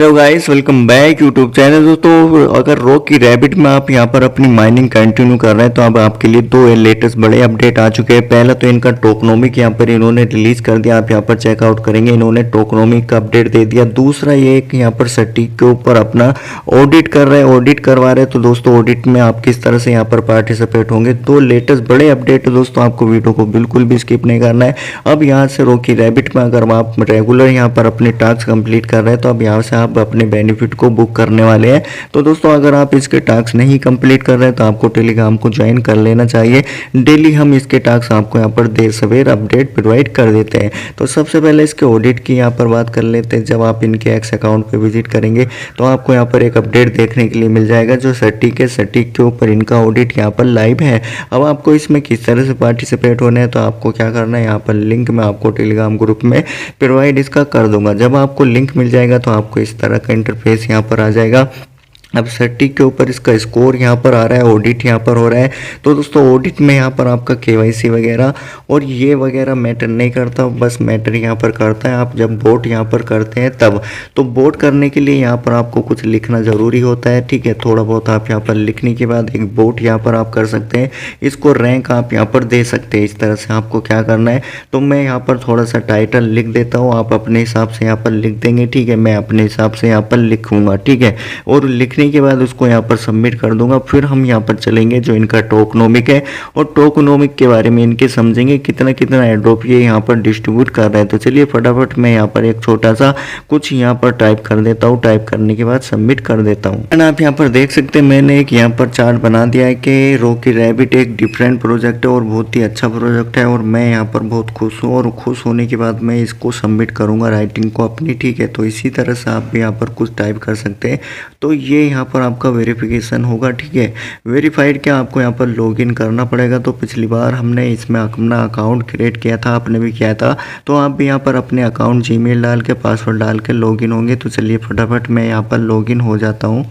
Hello guys, welcome back YouTube channel. दोस्तों, अगर Rocky rabbit में आप यहां पर अपनी माइनिंग कंटिन्यू कर रहे हैं तो अब आपके लिए दो लेटेस्ट बड़े अपडेट आ चुके हैं। पहला तो इनका टोकनोमिक यहां पर इन्होंने रिलीज कर दिया। आप यहां पर चेकआउट करेंगे, इन्होंने टोकनोमिक का अपडेट दे दिया। दूसरा ये एक यहां पर सटीक के ऊपर अपना ऑडिट कर रहे हैं, ऑडिट करवा रहे हैं। तो दोस्तों, ऑडिट में आप किस तरह से यहाँ पर पार्टिसिपेट होंगे, दो लेटेस्ट बड़े अपडेट है दोस्तों। आपको वीडियो को बिल्कुल भी स्किप नहीं करना है। अब यहाँ से रॉकी रैबिट में अगर आप रेगुलर यहाँ पर अपने टास्क कंप्लीट कर रहे हैं तो अब यहाँ से आप अपने बेनिफिट को बुक करने वाले हैं। तो दोस्तों, अगर आप इसके टास्क नहीं कंप्लीट कर रहे हैं तो आपको टेलीग्राम को ज्वाइन कर लेना चाहिए। डेली हम इसके टास्क आपको यहाँ पर देर सवेर अपडेट प्रोवाइड कर देते हैं। तो सबसे पहले इसके ऑडिट की यहाँ पर बात कर लेते हैं। जब आप इनके एक्स अकाउंट पे विजिट करेंगे तो आपको यहाँ पर एक अपडेट देखने के लिए मिल जाएगा जो सटीक है। सटीक के ऊपर इनका ऑडिट यहाँ पर लाइव है। अब आपको इसमें किस तरह से पार्टिसिपेट होना है तो आपको क्या करना है, यहाँ पर लिंक मैं आपको टेलीग्राम ग्रुप में प्रोवाइड इसका कर दूंगा। जब आपको लिंक मिल जाएगा तो आपको इस तरह का इंटरफेस यहाँ पर आ जाएगा। अब सटीक के ऊपर इसका स्कोर यहाँ पर आ रहा है, ऑडिट यहाँ पर हो रहा है। तो दोस्तों, ऑडिट में यहाँ पर आपका केवाईसी वगैरह और ये वगैरह मैटर नहीं करता, बस मैटर यहाँ पर करता है आप जब वोट यहाँ पर करते हैं तब। तो वोट करने के लिए यहाँ पर आपको कुछ लिखना ज़रूरी होता है, ठीक है। थोड़ा बहुत आप यहाँ पर लिखने के बाद एक वोट यहाँ पर आप कर सकते हैं। इसको रैंक आप यहाँ पर दे सकते हैं। इस तरह से आपको क्या करना है, तो मैं यहाँ पर थोड़ा सा टाइटल लिख देता हूँ, आप अपने हिसाब से यहाँ पर लिख देंगे, ठीक है। मैं अपने हिसाब से यहाँ पर लिखूँगा, ठीक है। और लिखने के बाद उसको यहाँ पर सबमिट कर दूंगा। फिर हम यहाँ पर चलेंगे जो इनका टोकनोमिक है और टोकनोमिक के बारे में इनके समझेंगे कितना कितना एड्रॉप ये यहाँ पर डिस्ट्रीब्यूट कर रहे हैं। तो चलिए फटाफट मैं यहाँ पर एक छोटा सा कुछ यहाँ पर टाइप कर देता हूँ। टाइप करने के बाद सबमिट कर देता हूँ। एंड आप यहाँ पर देख सकते हैं मैंने एक यहाँ पर चार्ट बना दिया है कि रॉकी रैबिट एक डिफरेंट प्रोजेक्ट है और बहुत ही अच्छा प्रोजेक्ट है और मैं यहाँ पर बहुत खुश हूँ। और खुश होने के बाद मैं इसको सबमिट करूँगा राइटिंग को अपनी, ठीक है। तो इसी तरह से आप भी यहाँ पर कुछ टाइप कर सकते हैं। तो ये यहाँ पर आपका वेरिफिकेशन होगा, ठीक है। वेरीफाइड क्या आपको यहाँ पर लॉगिन करना पड़ेगा। तो पिछली बार हमने इसमें अपना अकाउंट क्रिएट किया था, आपने भी किया था। तो आप भी यहाँ पर अपने अकाउंट जीमेल डाल के पासवर्ड डाल के लॉगिन होंगे। तो चलिए फटाफट मैं यहाँ पर लॉगिन हो जाता हूँ।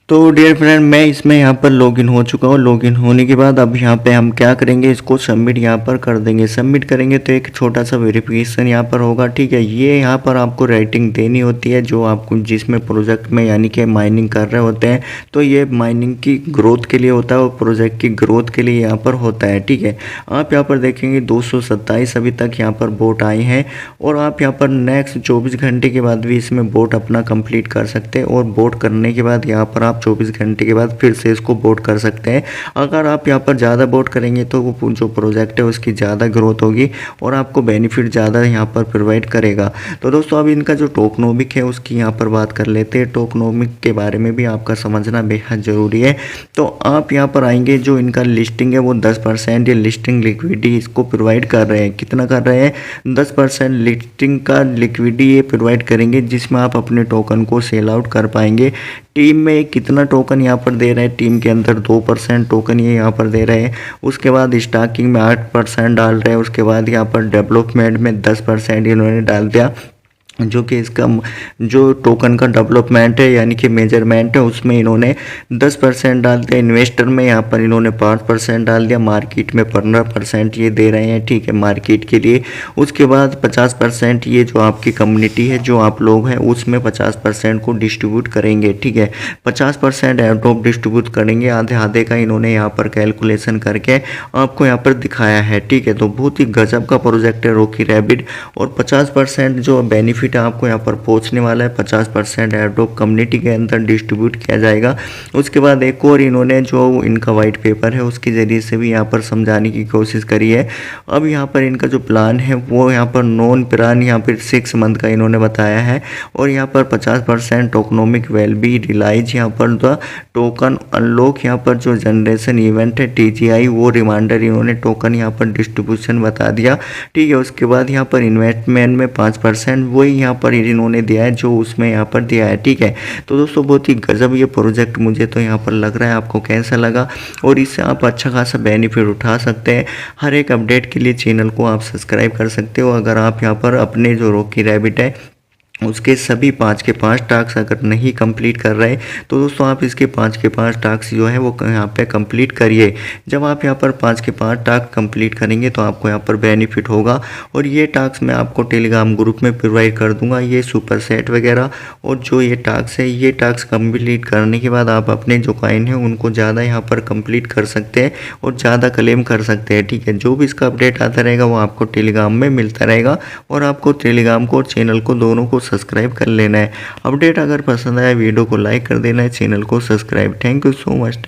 तो डियर फ्रेंड, मैं इसमें यहाँ पर लॉगिन हो चुका हूँ। लॉगिन होने के बाद अब यहाँ पे हम क्या करेंगे, इसको सबमिट यहाँ पर कर देंगे। सबमिट करेंगे तो एक छोटा सा वेरिफिकेशन यहाँ पर होगा, ठीक है। ये यहाँ पर आपको रेटिंग देनी होती है जो आपको जिसमें प्रोजेक्ट में यानी कि माइनिंग कर रहे होते हैं। तो ये माइनिंग की ग्रोथ के लिए होता है और प्रोजेक्ट की ग्रोथ के लिए यहाँ पर होता है, ठीक है। आप यहाँ पर देखेंगे 227 अभी तक यहाँ पर वोट आए हैं और आप यहाँ पर नेक्स्ट 24 घंटे के बाद भी इसमें वोट अपना कंप्लीट कर सकते हैं। और वोट करने के बाद यहाँ पर 24 घंटे के बाद फिर से इसको वोट कर सकते हैं। अगर आप यहाँ पर ज़्यादा वोट करेंगे तो वो जो प्रोजेक्ट है उसकी ज़्यादा ग्रोथ होगी और आपको बेनिफिट ज़्यादा यहाँ पर प्रोवाइड करेगा। तो दोस्तों, अब इनका जो टोकनोमिक है उसकी यहाँ पर बात कर लेते हैं। टोकनोमिक के बारे में भी आपका समझना बेहद ज़रूरी है। तो आप यहाँ पर आएंगे, जो इनका लिस्टिंग है वो 10% ये लिस्टिंग लिक्विडिटी इसको प्रोवाइड कर रहे हैं। कितना कर रहे हैं, 10% लिस्टिंग का लिक्विडिटी ये प्रोवाइड करेंगे जिसमें आप अपने टोकन को सेल आउट कर पाएंगे। टीम में कितना टोकन यहाँ पर दे रहे हैं, टीम के अंदर 2% टोकन ये यहाँ पर दे रहे हैं। उसके बाद स्टॉकिंग में 8% डाल रहे हैं। उसके बाद यहाँ पर डेवलपमेंट में 10% इन्होंने डाल दिया, जो कि इसका जो टोकन का डेवलपमेंट है यानी कि मेजरमेंट है उसमें इन्होंने 10% डाल दिया। इन्वेस्टर में यहाँ पर इन्होंने 5% डाल दिया। मार्केट में 15% ये दे रहे हैं, ठीक है, मार्केट के लिए। उसके बाद 50% ये जो आपकी कम्युनिटी है, जो आप लोग हैं, उसमें 50% को डिस्ट्रीब्यूट करेंगे, ठीक है। 50% एयरड्रॉप डिस्ट्रीब्यूट करेंगे, आधे आधे का इन्होंने यहाँ पर कैलकुलेशन करके आपको यहाँ पर दिखाया है, ठीक है। तो बहुत ही गजब का प्रोजेक्ट है रॉकी रैबिट। और 50% जो बेनिफिट आपको यहाँ पर पहुंचने वाला है, 50% एयरड्रॉप कम्युनिटी के अंदर डिस्ट्रीब्यूट किया जाएगा। उसके बाद एक और इन्होंने जो इनका वाइट पेपर है उसके ज़रिए से भी यहाँ पर समझाने की कोशिश करी है। अब यहाँ पर इनका जो प्लान है वो यहाँ पर नॉन प्लान यहाँ पर 6 मंथ का इन्होंने बताया है। और यहाँ पर 50% टोकनोमिक वेल बी रिलाइज यहाँ पर द टोकन अनलॉक यहाँ पर जो जनरेशन इवेंट है TGI वो रिमाइंडर इन्होंने टोकन यहाँ पर डिस्ट्रीब्यूशन बता दिया, ठीक है। उसके बाद यहाँ पर इन्वेस्टमेंट में 5% वही यहाँ पर इन्होंने दिया है जो उसमें यहाँ पर दिया है, ठीक है। तो दोस्तों, बहुत ही गजब ये प्रोजेक्ट मुझे तो यहाँ पर लग रहा है। आपको कैसा लगा, और इससे आप अच्छा खासा बेनिफिट उठा सकते हैं। हर एक अपडेट के लिए चैनल को आप सब्सक्राइब कर सकते हो। अगर आप यहाँ पर अपने जो रॉकी रैबिट है उसके सभी 5 के 5 टास्क अगर नहीं कंप्लीट कर रहे तो दोस्तों आप इसके 5 के 5 टास्क जो है वो यहाँ पे कंप्लीट करिए। जब आप यहाँ पर 5 के 5 टास्क कंप्लीट करेंगे तो आपको यहाँ पर बेनिफिट होगा और ये टास्क मैं आपको टेलीग्राम ग्रुप में प्रोवाइड कर दूंगा। ये सुपर सेट वगैरह और जो ये टास्क है, ये टास्क कंप्लीट करने के बाद आप अपने जो कॉइन है उनको ज़्यादा यहाँ पर कंप्लीट कर सकते हैं और ज़्यादा क्लेम कर सकते हैं। ठीक है, जो भी इसका अपडेट आता रहेगा वो आपको टेलीग्राम में मिलता रहेगा और आपको टेलीग्राम को और चैनल को दोनों को सब्सक्राइब कर लेना है। अपडेट अगर पसंद आया वीडियो को लाइक कर देना है, चैनल को subscribe. Thank you so much.